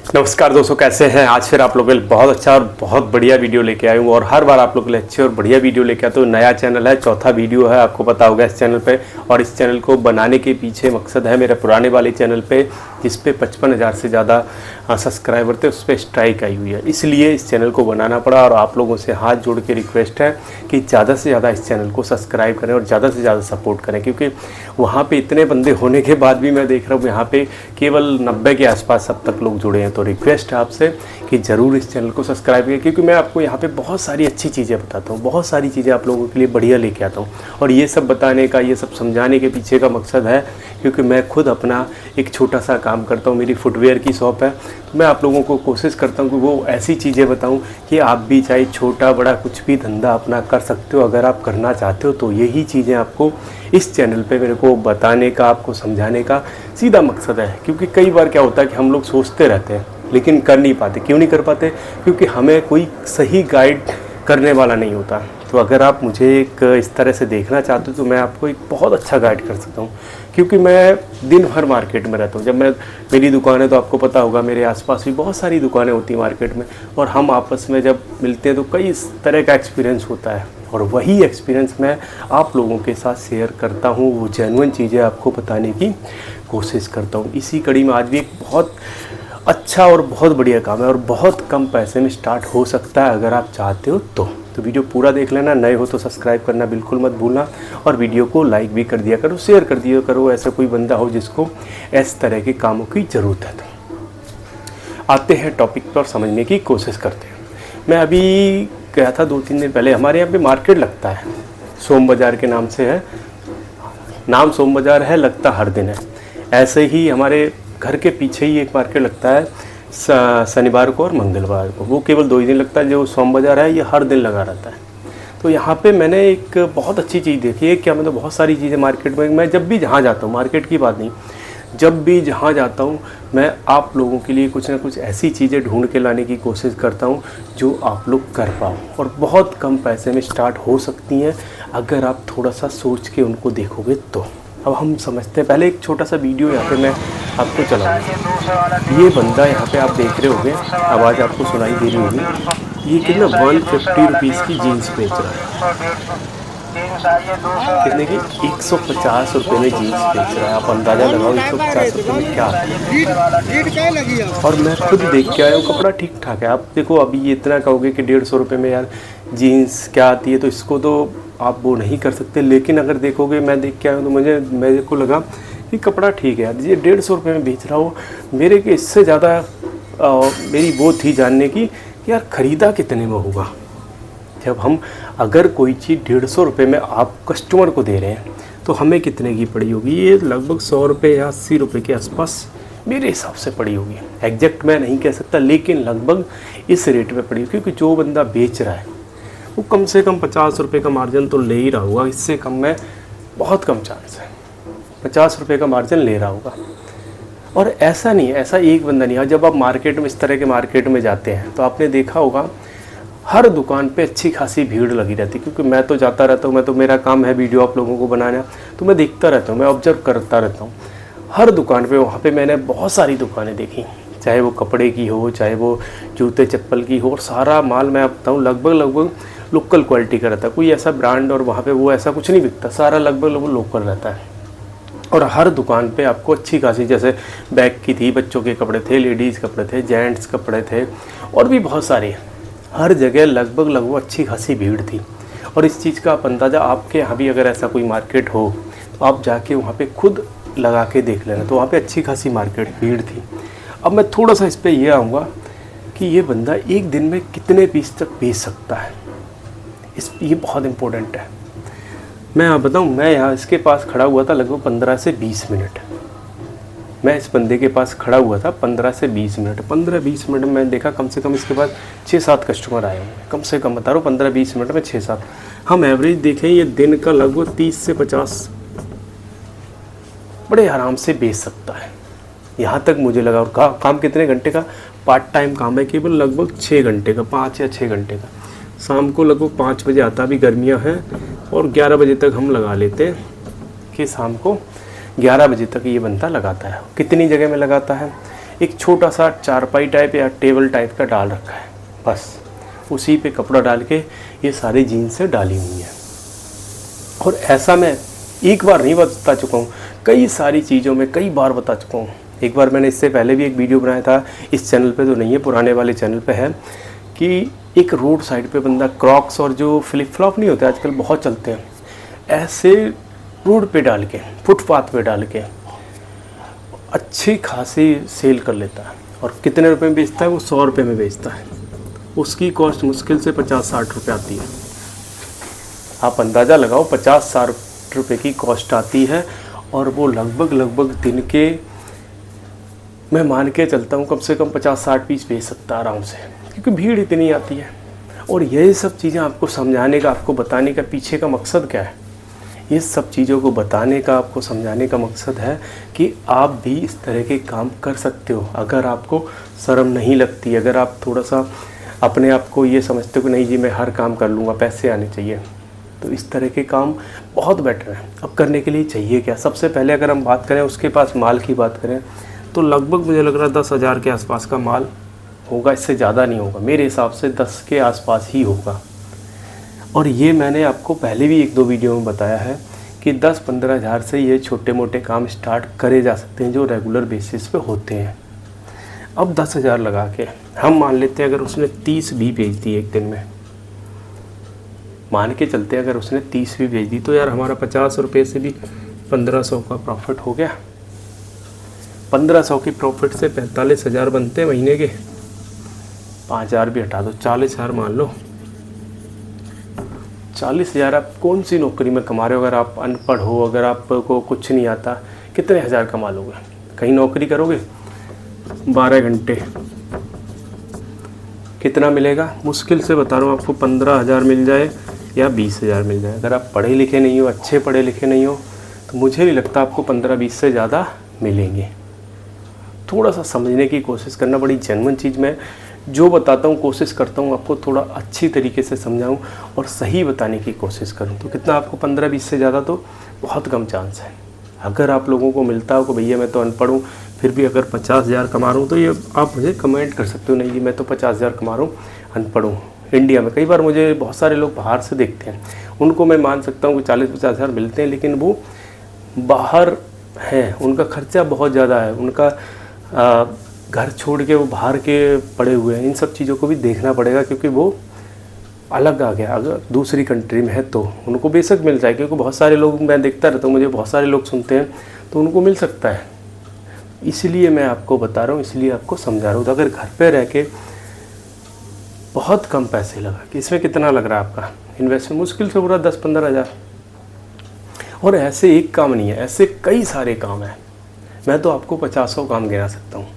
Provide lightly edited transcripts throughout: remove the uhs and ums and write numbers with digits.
नमस्कार दोस्तों, कैसे हैं। आज फिर आप लोगों के लिए बहुत अच्छा और बहुत बढ़िया वीडियो लेके आया हूँ। और हर बार आप लोगों के लिए अच्छे और बढ़िया वीडियो लेके आता हूँ। नया चैनल है, चौथा वीडियो है, आपको पता होगा इस चैनल पे। और इस चैनल को बनाने के पीछे मकसद है, मेरे पुराने वाले चैनल पे जिस पे 55,000 से ज़्यादा सब्सक्राइबर थे उस पर स्ट्राइक आई हुई है, इसलिए इस चैनल को बनाना पड़ा। और आप लोगों से हाथ जोड़ के रिक्वेस्ट है कि ज़्यादा से ज़्यादा इस चैनल को सब्सक्राइब करें और ज़्यादा से ज़्यादा सपोर्ट करें, क्योंकि वहाँ पे इतने बंदे होने के बाद भी मैं देख रहा हूँ यहाँ पे केवल 90 के आसपास अब तक लोग जुड़े हैं। तो रिक्वेस्ट है आपसे कि ज़रूर इस चैनल को सब्सक्राइब करें, क्योंकि मैं आपको यहाँ पे बहुत सारी अच्छी चीज़ें बताता हूँ, बहुत सारी चीज़ें आप लोगों के लिए बढ़िया लेके आता हूँ। और ये सब बताने का, ये सब समझाने के पीछे का मकसद है, क्योंकि मैं खुद अपना एक छोटा सा काम करता हूँ, मेरी फुटवेयर की शॉप है। तो मैं आप लोगों को कोशिश करता हूँ कि वो ऐसी चीज़ें बताऊँ कि आप भी चाहे छोटा बड़ा कुछ भी धंधा अपना कर सकते हो। अगर आप करना चाहते हो तो यही चीज़ें आपको इस चैनल पे मेरे को बताने का, आपको समझाने का सीधा मकसद है। क्योंकि कई बार क्या होता है कि हम लोग सोचते रहते हैं लेकिन कर नहीं पाते। क्यों नहीं कर पाते? क्योंकि हमें कोई सही गाइड करने वाला नहीं होता। तो अगर आप मुझे एक इस तरह से देखना चाहते हो तो मैं आपको एक बहुत अच्छा गाइड कर सकता हूँ, क्योंकि मैं दिन भर मार्केट में रहता हूँ। जब मेरी दुकान है तो आपको पता होगा मेरे आसपास भी बहुत सारी दुकानें होती हैं मार्केट में, और हम आपस में जब मिलते हैं तो कई तरह का एक्सपीरियंस होता है। और वही एक्सपीरियंस मैं आप लोगों के साथ शेयर करता हूँ, वो जेन्युइन चीज़ें आपको बताने की कोशिश करता हूँ। इसी कड़ी में आज भी एक बहुत अच्छा और बहुत बढ़िया काम है और बहुत कम पैसे में स्टार्ट हो सकता है अगर आप चाहते हो तो वीडियो पूरा देख लेना। नए हो तो सब्सक्राइब करना बिल्कुल मत भूलना, और वीडियो को लाइक भी कर दिया करो, शेयर कर दिया करो। ऐसा कोई बंदा हो जिसको इस तरह के कामों की ज़रूरत है। तो आते हैं टॉपिक पर, समझने की कोशिश करते हैं। मैं अभी गया था 2-3 दिन पहले, हमारे यहाँ पे मार्केट लगता है, सोम बाज़ार के नाम से है। नाम सोम बाज़ार है, लगता हर दिन है। ऐसे ही हमारे घर के पीछे ही एक मार्केट लगता है शनिवार को और मंगलवार को। वो केवल 2 ही दिन लगता है। जो सोम बाज़ार है ये हर दिन लगा रहता है। तो यहाँ पे मैंने एक बहुत अच्छी चीज़ देखी है। क्या मतलब बहुत सारी चीज़ें मार्केट में, मैं जब भी जहाँ जाता हूँ, मार्केट की बात नहीं, जब भी जहाँ जाता हूँ मैं आप लोगों के लिए कुछ ना कुछ ऐसी चीज़ें ढूंढ के लाने की कोशिश करता हूँ जो आप लोग कर पाओ, और बहुत कम पैसे में स्टार्ट हो सकती हैं अगर आप थोड़ा सा सोच के उनको देखोगे तो। अब हम समझते हैं, पहले एक छोटा सा वीडियो यहाँ पे मैं आपको चलाऊंगा। ये बंदा यहाँ पे आप देख रहे होंगे, आवाज़ आपको सुनाई दे रही होगी। ये कितना 150 रुपीज़ की जीन्स बेच रहा है। कितने की? 150 रुपये में जीन्स बेच रहा है। आप अंदाज़ा लगाओ 150 रुपये में क्या आता है। और मैं खुद देख के आया हूँ, कपड़ा ठीक ठाक है। आप देखो, अभी ये इतना कहोगे कि 150 रुपये में यार जीन्स क्या आती है, तो इसको तो आप वो नहीं कर सकते। लेकिन अगर देखोगे, मैं देख के आया हूँ तो मेरे को लगा कि कपड़ा ठीक है यार, ये 150 रुपये में बेच रहा हो। मेरे के इससे ज़्यादा मेरी वो थी जानने की कि यार ख़रीदा कितने में होगा। जब हम अगर कोई चीज़ 150 रुपये में आप कस्टमर को दे रहे हैं तो हमें कितने की पड़ी होगी? ये लगभग 100 रुपये या 80 रुपये के आसपास मेरे हिसाब से पड़ी होगी। एग्जैक्ट मैं नहीं कह सकता, लेकिन लगभग इस रेट में पड़ी होगी। क्योंकि जो बंदा बेच रहा है वो कम से कम 50 रुपये का मार्जिन तो ले ही रहा होगा। इससे कम में बहुत कम चांस है, 50 रुपये का मार्जिन ले रहा होगा। और ऐसा नहीं है, ऐसा एक बंदा नहीं है। जब आप मार्केट में, इस तरह के मार्केट में जाते हैं तो आपने देखा होगा हर दुकान पे अच्छी खासी भीड़ लगी रहती है। क्योंकि मैं तो जाता रहता हूँ, मेरा काम है वीडियो आप लोगों को बनाना, तो मैं देखता रहता हूँ, मैं ऑब्जर्व करता रहता हूँ हर दुकान पे। वहाँ पे मैंने बहुत सारी दुकानें देखी, चाहे वो कपड़े की हो, चाहे वो जूते चप्पल की हो, और सारा माल मैं बताऊँ लगभग लोकल क्वालिटी का रहता है। कोई ऐसा ब्रांड और वहाँ पे वो ऐसा कुछ नहीं बिकता, सारा लगभग लोकल रहता है। और हर दुकान पे आपको अच्छी खासी, जैसे बैग की थी, बच्चों के कपड़े थे, लेडीज़ कपड़े थे, जेंट्स कपड़े थे, और भी बहुत सारे। हर जगह लगभग अच्छी खासी भीड़ थी। और इस चीज़ का आप अंदाज़ा, आपके यहाँ भी अगर ऐसा कोई मार्केट हो तो आप जाके वहाँ पे खुद लगा के देख लेना। तो वहाँ पे अच्छी खासी मार्केट भीड़ थी। अब मैं थोड़ा सा इस पर यह आऊँगा कि ये बंदा एक दिन में कितने पीस तक बेच सकता है, ये बहुत इम्पोर्टेंट है। मैं आप बताऊँ, मैं यहाँ इसके पास खड़ा हुआ था लगभग 15 से 20 मिनट। मैं इस बंदे के पास खड़ा हुआ था 15 से 20 मिनट। 15-20 मिनट में देखा कम से कम इसके पास 6-7 कस्टमर आए होंगे। कम से कम बता रहा हूँ 15-20 मिनट में 6-7। हम एवरेज देखें, ये दिन का लगभग 30 से 50 बड़े आराम से बेच सकता है, यहाँ तक मुझे लगा। और काम कितने घंटे का? पार्ट टाइम काम है, केवल लगभग 6 घंटे का, 5 या 6 घंटे का। शाम को लगभग 5 बजे आता, भी गर्मियाँ हैं, और 11 बजे तक हम लगा लेते हैं कि शाम को 11 बजे तक ये बंदा लगाता है। कितनी जगह में लगाता है? एक छोटा सा चारपाई टाइप या टेबल टाइप का डाल रखा है, बस उसी पे कपड़ा डाल के ये सारी जीन्सें डाली हुई हैं। और ऐसा मैं एक बार नहीं बता चुका हूँ, कई सारी चीज़ों में कई बार बता चुका हूँ। एक बार मैंने इससे पहले भी एक वीडियो बनाया था, इस चैनल पे तो नहीं है, पुराने वाले चैनल पे है, कि एक रोड साइड पे बंदा क्रॉक्स और जो फ्लिप फ्लॉप नहीं होते आजकल बहुत चलते हैं, ऐसे रोड पे डाल के, फुटपाथ पे डाल के अच्छी खासी सेल कर लेता है। और कितने रुपए में बेचता है वो? 100 रुपये में बेचता है। उसकी कॉस्ट मुश्किल से 50-60 रुपये आती है। आप अंदाज़ा लगाओ, 50-60 रुपये की कॉस्ट आती है। और वो लगभग दिन के, मैं मान के चलता हूँ कम से कम 50-60 पीस बेच सकता है आराम से, क्योंकि भीड़ इतनी आती है। और यही सब चीज़ें आपको समझाने का, आपको बताने का पीछे का मकसद क्या है? ये सब चीज़ों को बताने का, आपको समझाने का मकसद है कि आप भी इस तरह के काम कर सकते हो। अगर आपको शर्म नहीं लगती, अगर आप थोड़ा सा अपने आप को ये समझते हो कि नहीं जी मैं हर काम कर लूँगा, पैसे आने चाहिए, तो इस तरह के काम बहुत बेटर है। अब करने के लिए चाहिए क्या? सबसे पहले अगर हम बात करें उसके पास माल की बात करें, तो लगभग मुझे लग रहा है 10,000 के आसपास का माल होगा, इससे ज़्यादा नहीं होगा मेरे हिसाब से, 10 के आसपास ही होगा। और ये मैंने आपको पहले भी 1-2 वीडियो में बताया है कि 10-15 हज़ार से ये छोटे मोटे काम स्टार्ट करे जा सकते हैं जो रेगुलर बेसिस पे होते हैं। अब 10,000 लगा के हम मान लेते हैं अगर उसने 30 भी बेच दी एक दिन में, मान के चलते हैं अगर उसने 30 भी बेच दी, तो यार हमारा 50 रुपये से भी 1500 का प्रॉफिट हो गया। 1500 की प्रॉफिट से 45,000 बनते हैं महीने के। 5,000 भी हटा दो, 40,000 मान लो। 40,000 आप कौन सी नौकरी में कमा रहे हो? अगर आप अनपढ़ हो, अगर आपको कुछ नहीं आता, कितने हज़ार कमा लोगे? कहीं नौकरी करोगे 12 घंटे, कितना मिलेगा? मुश्किल से बता रहा हूँ आपको 15,000 मिल जाए या 20,000 मिल जाए। अगर आप पढ़े लिखे नहीं हो, अच्छे पढ़े लिखे नहीं हो, तो मुझे नहीं लगता आपको 15-20 से ज़्यादा मिलेंगे। थोड़ा सा समझने की कोशिश करना, बड़ी जेन्युइन चीज़ मैं जो बताता हूँ कोशिश करता हूँ आपको थोड़ा अच्छी तरीके से समझाऊँ और सही बताने की कोशिश करूँ। तो कितना आपको 15-20 से ज़्यादा तो बहुत कम चांस है। अगर आप लोगों को मिलता हो कि भैया मैं तो अनपढ़ हूँ फिर भी अगर 50,000 कमा रहा हूँ, तो ये आप मुझे कमेंट कर सकते हो, नहीं जी मैं तो 50,000 कमा रहा हूँ, अनपढ़ हूँ। इंडिया में कई बार मुझे बहुत सारे लोग बाहर से देखते हैं, उनको मैं मान सकता हूँ कि 40-50 हज़ार मिलते हैं, लेकिन वो बाहर हैं, उनका खर्चा बहुत ज़्यादा है, उनका घर छोड़ के वो बाहर के पड़े हुए हैं। इन सब चीज़ों को भी देखना पड़ेगा, क्योंकि वो अलग आ गया। अगर दूसरी कंट्री में है तो उनको बेशक मिल जाए, क्योंकि बहुत सारे लोग मैं देखता रहता हूँ, मुझे बहुत सारे लोग सुनते हैं, तो उनको मिल सकता है। इसलिए मैं आपको बता रहा हूँ, इसलिए आपको समझा रहा हूँ। तो अगर घर पे रह के बहुत कम पैसे लगा कि इसमें कितना लग रहा है आपका इन्वेस्टमेंट, मुश्किल से पूरा 10-15 हज़ार। और ऐसे एक काम नहीं है, ऐसे कई सारे काम हैं। मैं तो आपको 50 काम गिना सकता हूँ।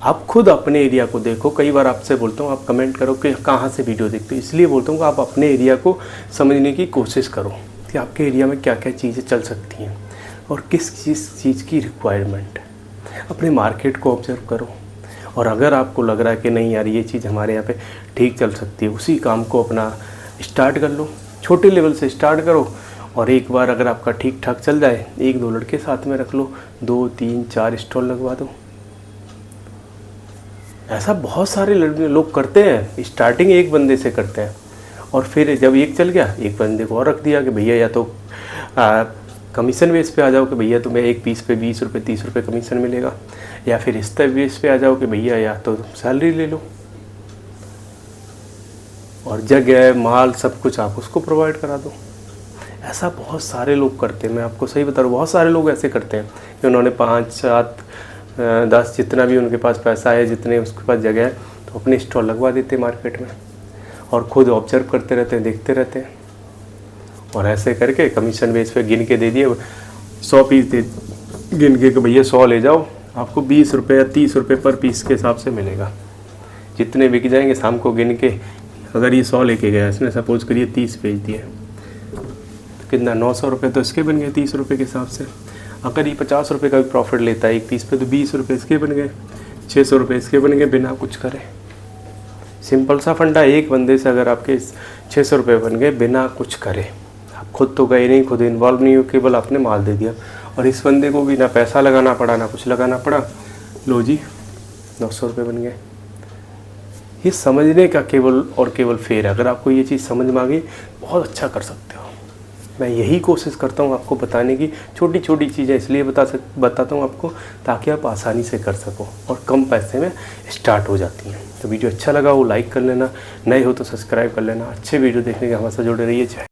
आप खुद अपने एरिया को देखो। कई बार आपसे बोलता हूँ, आप कमेंट करो कि कहाँ से वीडियो देखते हो, इसलिए बोलता हूँ कि आप अपने एरिया को समझने की कोशिश करो कि आपके एरिया में क्या क्या चीज़ें चल सकती हैं और किस चीज़ की रिक्वायरमेंट है। अपने मार्केट को ऑब्जर्व करो, और अगर आपको लग रहा है कि नहीं यार ये चीज़ हमारे यहाँ पे ठीक चल सकती है, उसी काम को अपना स्टार्ट कर लो। छोटे लेवल से स्टार्ट करो, और एक बार अगर आपका ठीक ठाक चल जाए, 1-2 लड़के साथ में रख लो, 2-3-4 स्टॉल लगवा दो। ऐसा बहुत सारे लोग करते हैं। स्टार्टिंग एक बंदे से करते हैं, और फिर जब एक चल गया, एक बंदे को और रख दिया कि भैया या तो कमीशन बेस पे आ जाओ कि भैया तुम्हें एक पीस पे 20 रुपये 30 रुपये कमीशन मिलेगा, या फिर इस तरह बेस पे आ जाओ कि भैया या तो सैलरी ले लो, और जगह माल सब कुछ आप उसको प्रोवाइड करा दो। ऐसा बहुत सारे लोग करते हैं, मैं आपको सही बता रहा हूँ, बहुत सारे लोग ऐसे करते हैं कि उन्होंने 5-7-10 जितना भी उनके पास पैसा है, जितने उसके पास जगह है, तो अपने स्टॉल लगवा देते हैं मार्केट में, और खुद ऑब्जर्व करते रहते हैं, देखते रहते हैं, और ऐसे करके कमीशन बेस पे गिन के दे दिए। 100 पीस दे गिन के भैया 100 ले जाओ, आपको 20 रुपये या 30 रुपये पर पीस के हिसाब से मिलेगा। जितने बिक जाएंगे शाम को गिन के, अगर ये 100 लेके गया, इसने सपोज करिए 30 बेच दिए, तो कितना 900 रुपये तो इसके बन गए 30 रुपये के हिसाब से। अगर ये 50 रुपये का भी प्रॉफिट लेता है एक पीस पे, तो 20 रुपये इसके बन गए, 600 रुपये इसके बन गए, बिना कुछ करे। सिंपल सा फंडा, एक बंदे से अगर आपके 600 रुपये बन गए बिना कुछ करे, आप खुद तो गए नहीं, खुद इन्वॉल्व नहीं हो, केवल आपने माल दे दिया, और इस बंदे को भी ना पैसा लगाना पड़ा ना कुछ लगाना पड़ा, लो जी 900 रुपये बन गए। ये समझने का केवल और केवल फेर है। अगर आपको ये चीज़ समझ में आ गई बहुत अच्छा कर सकते हो। मैं यही कोशिश करता हूँ आपको बताने की, छोटी छोटी चीज़ें इसलिए बताता हूँ आपको ताकि आप आसानी से कर सको और कम पैसे में स्टार्ट हो जाती हैं। तो वीडियो अच्छा लगा वो लाइक कर लेना, नए हो तो सब्सक्राइब कर लेना। अच्छे वीडियो देखने के हमारे साथ जुड़े रहिए।